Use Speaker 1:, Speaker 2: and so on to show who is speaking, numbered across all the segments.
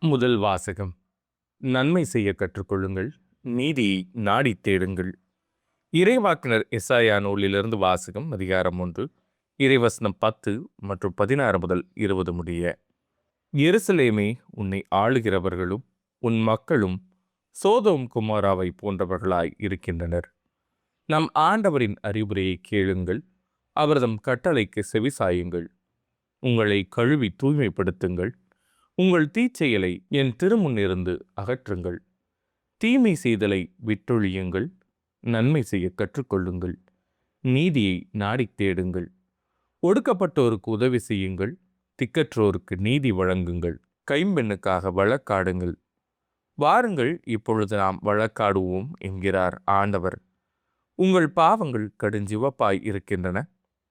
Speaker 1: முதல் வாசகம். நன்மை செய்ய கற்றுக்கொள்ளுங்கள், நீதியை நாடித் தேடுங்கள். இறைவாக்கினர் எசாயா நூலிலிருந்து வாசகம். அதிகாரம் 1, இறைவசனம் 10 மற்றும் 16 முதல் 20 முடிய. எருசலேமே, உன்னை ஆளுகிறவர்களும் உன் மக்களும் சோதோம் குமாராவை போன்றவர்களாய் இருக்கின்றனர். நம் ஆண்டவரின் அறிவுரையை கேளுங்கள், அவர்தம் கட்டளைக்கு செவிசாயுங்கள். உங்களை கழுவி தூய்மைப்படுத்துங்கள், உங்கள் தீச்செயலை என் திருமுன்னிருந்து அகற்றுங்கள். தீமை செய்தலை விட்டொழியுங்கள், நன்மை செய்ய கற்றுக்கொள்ளுங்கள், நீதியை நாடித் தேடுங்கள். ஒடுக்கப்பட்டோருக்கு உதவி செய்யுங்கள், திக்கற்றோருக்கு நீதி வழங்குங்கள். கைம்பெண்ணுக்காக வழக்காடுங்கள். வாருங்கள், இப்பொழுது நாம் வழக்காடுவோம் என்கிறார் ஆண்டவர். உங்கள் பாவங்கள் கடுஞ்சிவப்பாய் இருக்கின்றன,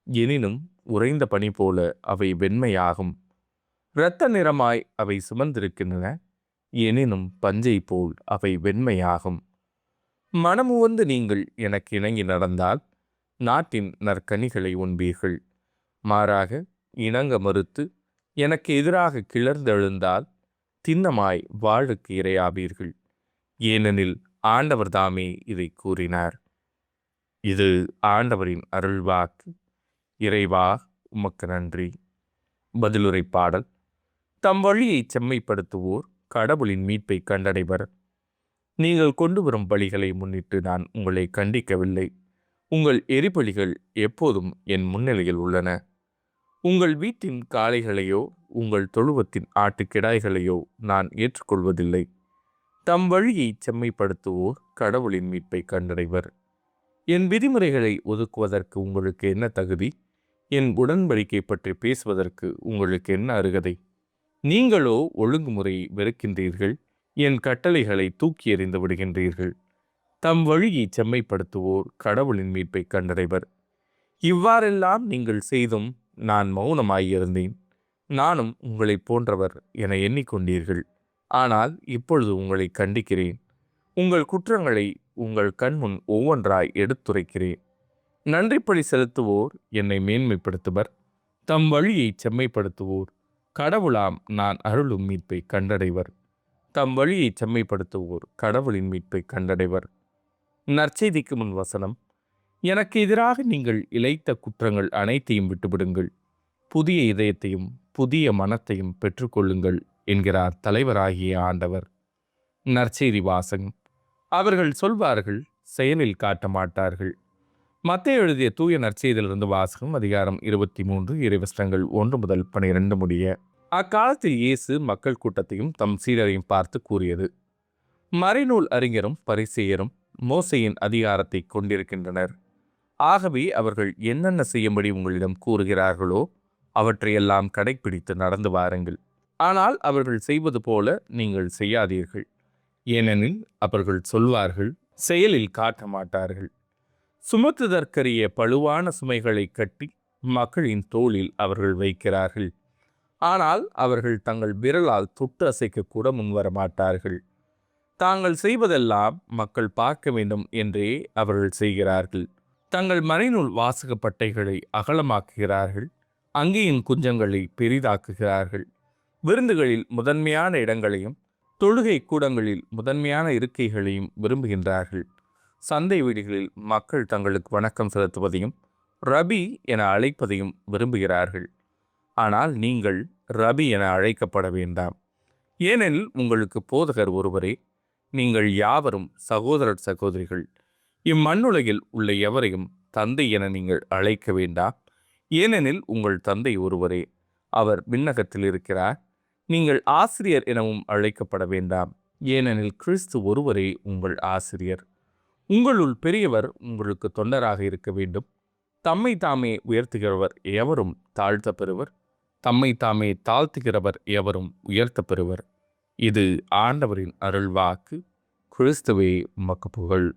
Speaker 1: எனினும் உறைந்த பனி போல அவை வெண்மையாகும். இரத்த நிறமாய் அவை சுமந்திருக்கின்றன, எனினும் பஞ்சை போல் அவை வெண்மையாகும். மனமுவந்து நீங்கள் எனக்கு இணங்கி நடந்தால் நாட்டின் நற்கனிகளை உண்பீர்கள். மாறாக இணங்க மறுத்து எனக்கு எதிராக கிளர்ந்தெழுந்தால் திண்ணமாய் வாழுக்கு இரையாவீர்கள். ஏனெனில் ஆண்டவர் தாமே இதை கூறினார். இது ஆண்டவரின் அருள்வாக்கு. இறைவா, உமக்கு நன்றி. பதிலுரை பாடல். தம் வழியை செம்மைப்படுத்துவோர் கடவுளின் மீட்பை கண்டடைவர். நீங்கள் கொண்டு வரும் பலிகளை முன்னிட்டு நான் உங்களை கண்டிக்கவில்லை. உங்கள் எரிபலிகள் எப்போதும் என் முன்னிலையில் உள்ளன. உங்கள் வீட்டின் காளைகளையோ உங்கள் தொழுவத்தின் ஆட்டுக்கிடாய்களையோ நான் ஏற்றுக்கொள்வதில்லை. தம் வழியை செம்மைப்படுத்துவோர் கடவுளின் மீட்பை கண்டடைவர். என் விதிமுறைகளை ஒதுக்குவதற்கு உங்களுக்கு என்ன தகுதி? என் உடன்படிக்கை பற்றி பேசுவதற்கு உங்களுக்கு என்ன அருகதை? நீங்களோ ஒழுங்குமுறையை வெறுக்கின்றீர்கள், என் கட்டளைகளை தூக்கி எறிந்து விடுகின்றீர்கள். தம் வழியை செம்மைப்படுத்துவோர் கடவுளின் மீட்பை கண்டடைவர். இவ்வாறெல்லாம் நீங்கள் செய்தும் நான் மௌனமாயிருந்தேன். நானும் உங்களை போன்றவர் என எண்ணிக்கொண்டீர்கள். ஆனால் இப்பொழுது உங்களை கண்டிக்கிறேன். உங்கள் குற்றங்களை உங்கள் கண்முன் ஒவ்வொன்றாய் எடுத்துரைக்கிறேன். நன்றிப்பழி செலுத்துவோர் என்னை மேன்மைப்படுத்துவர். தம் வழியை செம்மைப்படுத்துவோர் கடவுளாம் நான் அருளும் மீட்பை கண்டடைவர். தம் வழியை செம்மைப்படுத்துவோர் கடவுளின் மீட்பை கண்டடைவர். நற்செய்திக்கு முன் வசனம். எனக்கு எதிராக நீங்கள் இழைத்த குற்றங்கள் அனைத்தையும் விட்டுவிடுங்கள், புதிய இதயத்தையும் புதிய மனத்தையும் பெற்றுக்கொள்ளுங்கள் என்கிறார் தலைவராகிய ஆண்டவர். நற்செய்தி வாசகம். அவர்கள் சொல்வார்கள், செயலில் காட்ட மாட்டார்கள். மத்தேயு எழுதிய தூய நற்செய்தியிலிருந்து வாசகம். அதிகாரம் 23, இறைவசனங்கள் 1 முதல் 12 முடிய. அக்காலத்தில் இயேசு மக்கள் கூட்டத்தையும் தம் சீடரையும் பார்த்து கூறியது. மறைநூல் அறிஞரும் பரிசேயரும் மோசேயின் அதிகாரத்தை கொண்டிருக்கின்றனர். ஆகவே அவர்கள் என்னென்ன செய்யும்படி உங்களிடம் கூறுகிறார்களோ அவற்றையெல்லாம் கடைப்பிடித்து நடந்து வாருங்கள். ஆனால் அவர்கள் செய்வது போல நீங்கள் செய்யாதீர்கள். ஏனெனில் அவர்கள் சொல்வார்கள், செயலில் காட்ட மாட்டார்கள். சுமத்துதற்கரிய பழுவான சுமைகளை கட்டி மக்களின் தோளில் அவர்கள் வைக்கிறார்கள். ஆனால் அவர்கள் தங்கள் விரலால் தொட்டு அசைக்க கூட முன்வர மாட்டார்கள். தாங்கள் செய்வதெல்லாம் மக்கள் பார்க்க வேண்டும் என்றே அவர்கள் செய்கிறார்கள். தங்கள் மறைநூல் வாசக பட்டைகளை அகலமாக்குகிறார்கள், அங்கியின் குஞ்சங்களை பெரிதாக்குகிறார்கள். விருந்துகளில் முதன்மையான இடங்களையும் தொழுகை கூடங்களில் முதன்மையான இருக்கைகளையும் விரும்புகின்றார்கள். சந்தை வீடுகளில் மக்கள் தங்களுக்கு வணக்கம் செலுத்துவதையும் ரபி என அழைப்பதையும் விரும்புகிறார்கள். ஆனால் நீங்கள் ரபி என அழைக்கப்பட வேண்டாம், ஏனெனில் உங்களுக்கு போதகர் ஒருவரே. நீங்கள் யாவரும் சகோதரர் சகோதரிகள். இம்மண்ணுலகில் உள்ள எவரையும் தந்தை என நீங்கள் அழைக்க வேண்டாம், ஏனெனில் உங்கள் தந்தை ஒருவரே, அவர் விண்ணகத்தில் இருக்கிறார். நீங்கள் ஆசிரியர் எனவும் அழைக்கப்பட வேண்டாம், ஏனெனில் கிறிஸ்து ஒருவரே உங்கள் ஆசிரியர். உங்களுள் பெரியவர் உங்களுக்கு தொண்டராக இருக்க வேண்டும். தம்மை தாமே உயர்த்துகிறவர் எவரும் தாழ்த்த பெறுவர், தம்மை தாமே தாழ்த்துகிறவர் எவரும் உயர்த்த பெறுவர். இது ஆண்டவரின் அருள்வாக்கு. கிறிஸ்துவே உமக்கு புகழ்.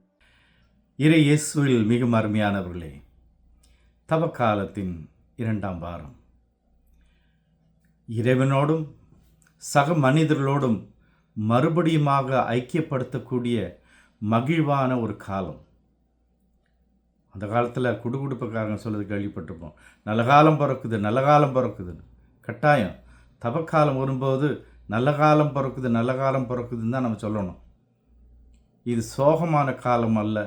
Speaker 2: இறை இயேசுவில் மிகவும் அருமையானவர்களே, தவக்காலத்தின் 2ஆம் வாரம். இறைவனோடும் சக மனிதர்களோடும் மறுபடியுமாக ஐக்கியப்படுத்தக்கூடிய மகிழ்வான ஒரு காலம். அந்த காலத்தில் குடுகுடுப்புக்காரங்க சொல்கிறது கேள்விப்பட்டிருப்போம், நல்ல காலம் பிறக்குது நல்ல காலம் பிறக்குதுன்னு. கட்டாயம் தவக்காலம் வரும்போது நல்ல காலம் பிறக்குது, நல்ல காலம் பிறக்குதுன்னு தான் நம்ம சொல்லணும். இது சோகமான காலம் அல்ல.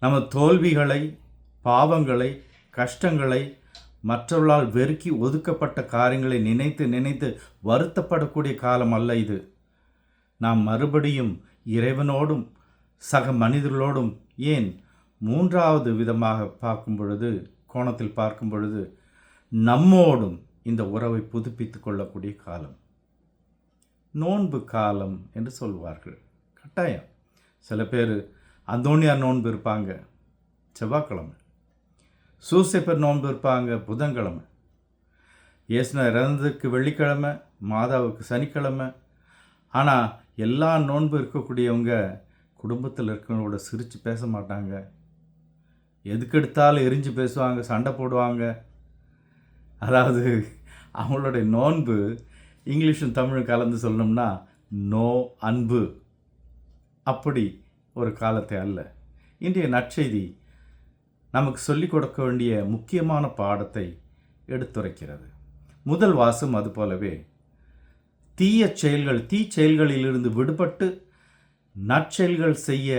Speaker 2: நம்ம தோல்விகளை, பாவங்களை, கஷ்டங்களை, மற்றவர்களால் வெறுக்கி ஒதுக்கப்பட்ட காரியங்களை நினைத்து நினைத்து வருத்தப்படக்கூடிய காலம் அல்ல இது. நாம் மறுபடியும் இறைவனோடும் சக மனிதர்களோடும், ஏன் மூன்றாவது விதமாக கோணத்தில் பார்க்கும் பொழுது நம்மோடும் இந்த உறவை புதுப்பித்து கொள்ளக்கூடிய காலம். நோன்பு காலம் என்று சொல்வார்கள். கட்டாயம் சில பேர் அந்தோனியார் நோன்பு இருப்பாங்க செவ்வாய்க்கிழமை, சூசைப்பர் நோன்பு இருப்பாங்க புதன்கிழமை, இயேசுநாதர் இறந்ததுக்கு வெள்ளிக்கிழமை, மாதாவுக்கு சனிக்கிழமை. ஆனால் எல்லா நோன்பு இருக்கக்கூடியவங்க குடும்பத்தில் இருக்கிறவங்களோட சிரித்து பேச மாட்டாங்க. எதுக்கெடுத்தாலும் எரிஞ்சு பேசுவாங்க, சண்டை போடுவாங்க. அதாவது அவங்களுடைய நோன்பு இங்கிலீஷும் தமிழும் கலந்து சொல்லணும்னா நோ அன்பு, அப்படி ஒரு காலத்தை அல்ல. இன்றைய நற்செய்தி நமக்கு சொல்லிக் கொடுக்க வேண்டிய முக்கியமான பாடத்தை எடுத்துரைக்கிறது. முதல் வாசம் அது போலவே தீச்செயல்களிலிருந்து விடுபட்டு நற்செயல்கள் செய்ய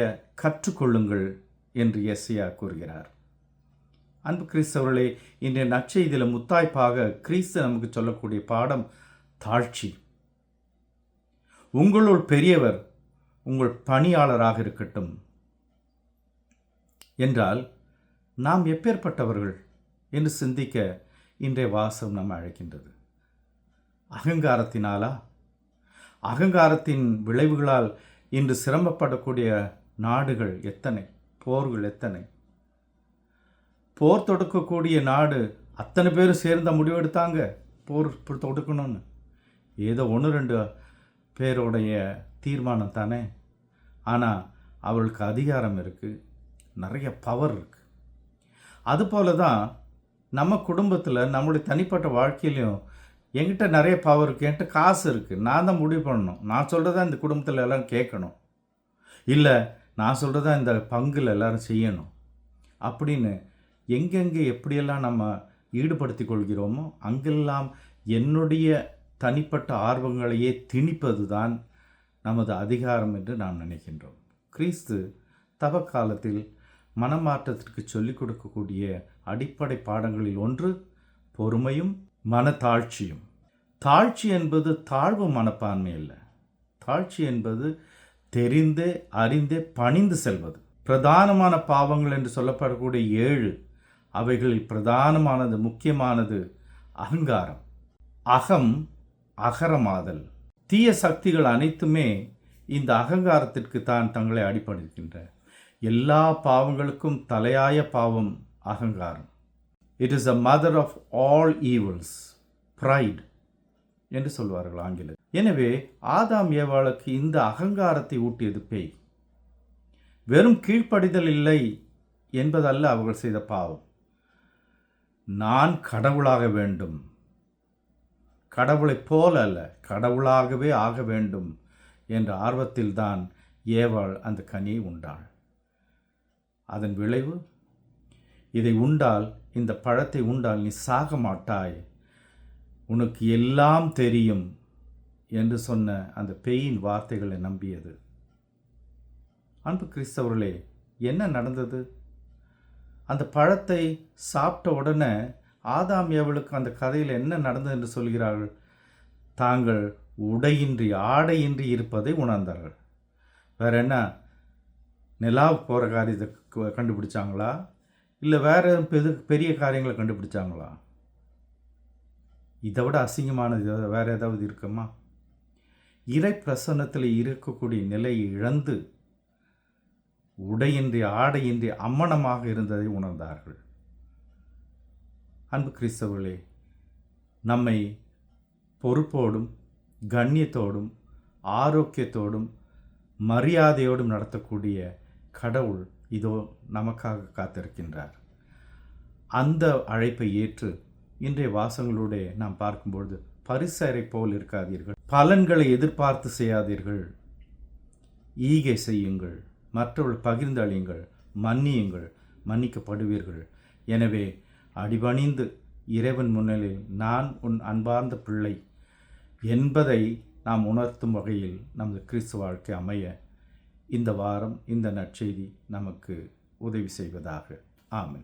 Speaker 2: கற்றுக்கொள்ளுங்கள் என்று எஸ்ஐயா கூறுகிறார். அன்பு கிறிஸ்தவர்களே, இன்றைய நற்செய்தியில் முத்தாய்ப்பாக கிறிஸ்து நமக்கு சொல்லக்கூடிய பாடம் தாழ்ச்சி. உங்களுள் பெரியவர் உங்கள் பணியாளராக இருக்கட்டும் என்றால் நாம் எப்பேற்பட்டவர்கள் என்று சிந்திக்க இன்றைய வாசம் நம்ம அழைக்கின்றது. அகங்காரத்தினாலா? அகங்காரத்தின் விளைவுகளால் இன்று சிரமப்படக்கூடிய நாடுகள் எத்தனை, போர்கள் எத்தனை. போர் தொடுக்கக்கூடிய நாடு அத்தனை பேர் சேர்ந்த முடிவெடுத்தாங்க போர் தொடுக்கணும்னு. ஏதோ 1-2 பேருடைய தீர்மானம் தானே. ஆனால் அவளுக்கு அதிகாரம் இருக்குது, நிறைய பவர் இருக்குது. அதுபோல தான் நம்ம குடும்பத்தில், நம்மளுடைய தனிப்பட்ட வாழ்க்கையிலையும் என்கிட்ட நிறைய பவர் இருக்குது, என்கிட்ட காசு இருக்குது, நான் தான் முடிவு பண்ணணும், நான் சொல்கிறதா இந்த குடும்பத்தில் எல்லோரும் கேட்கணும், இல்லை நான் சொல்கிறதா இந்த பங்கில் எல்லோரும் செய்யணும் அப்படின்னு எங்கெங்கே எப்படியெல்லாம் நம்ம ஈடுபடுத்தி கொள்கிறோமோ அங்கெல்லாம் என்னுடைய தனிப்பட்ட ஆர்வங்களையே திணிப்பது தான் நமது அதிகாரம் என்று நாம் நினைக்கின்றோம். கிறிஸ்து தவக்காலத்தில் மனமாற்றத்திற்கு சொல்லிக் கொடுக்கக்கூடிய அடிப்படை பாடங்களில் ஒன்று பொறுமையும் மனத்தாழ்ச்சியும். தாழ்ச்சி என்பது தாழ்வு மனப்பான்மை அல்ல. தாழ்ச்சி என்பது தெரிந்தே அறிந்தே பணிந்து செல்வது. பிரதானமான பாவங்கள் என்று சொல்லப்படக்கூடிய 7 அவைகளில் பிரதானமானது, முக்கியமானது அகங்காரம். அகரமாதல். தீய சக்திகள் அனைத்துமே இந்த அகங்காரத்திற்கு தான் தங்களை அடிபடுகின்ற. எல்லா பாவங்களுக்கும் தலையாய பாவம் அகங்காரம். It is a mother of all evils, pride என்று சொல்வார்கள் ஆங்கிலத்தில். எனவே ஆதாம் ஏவாளுக்கு இந்த அகங்காரத்தை ஊட்டியது பேய். வெறும் கீழ்ப்படிதல் இல்லை என்பதல்ல அவர்கள் செய்த பாவம். நான் கடவுளாக வேண்டும், கடவுளைப் போல அல்ல, கடவுளாகவே ஆக வேண்டும் என்ற ஆர்வத்தில்தான் ஏவாள் அந்த கனியை உண்டாள். அதன் விளைவு, இதை உண்டால், இந்த பழத்தை உண்டால் நீ சாக மாட்டாய், உனக்கு எல்லாம் தெரியும் என்று சொன்ன அந்த பேயின் வார்த்தைகளை நம்பியது. அன்பு கிறிஸ்தவர்களே, என்ன நடந்தது? அந்த பழத்தை சாப்பிட்ட உடனே ஆதாம் ஏவாளுக்கு அந்த கதையில் என்ன நடந்தது என்று சொல்கிறார்கள்? தாங்கள் உடையின்றி ஆடையின்றி இருப்பதை உணர்ந்தார்கள். வேற என்ன, நிலாவுக்கு போகிற காரியத்தை கண்டுபிடிச்சாங்களா? இல்லை வேற பெரிய காரியங்களை கண்டுபிடிச்சாங்களா? இதை விட அசிங்கமானது வேறு ஏதாவது இருக்குமா? இறை பிரசன்னத்தில் இருக்கக்கூடிய நிலையை இழந்து உடையின்றி ஆடையின்றி அம்மனமாக இருந்ததை உணர்ந்தார்கள். அன்பு கிறிஸ்தவர்களே, நம்மை பொறுப்போடும் கண்ணியத்தோடும் ஆரோக்கியத்தோடும் மரியாதையோடும் நடத்தக்கூடிய கடவுள் இதோ நமக்காக காத்திருக்கின்றார். அந்த அழைப்பை ஏற்று இன்றைய வாசங்களோடு நாம் பார்க்கும்பொழுது பரிசரை போல் இருக்காதீர்கள், பலன்களை எதிர்பார்த்து செய்யாதீர்கள், ஈகை செய்யுங்கள், மற்றவர்கள் பகிர்ந்து அழியுங்கள், மன்னியுங்கள், மன்னிக்கப்படுவீர்கள். எனவே அடிபணிந்து இறைவன் முன்னிலையில் நான் உன் அன்பார்ந்த பிள்ளை, என்பதை நாம் உணர்த்தும் வகையில் நமது கிறிஸ்துவ வாழ்க்கை அமைய இந்த வாரம் இந்த நற்செய்தி நமக்கு உதவி செய்வதாக. ஆமென்.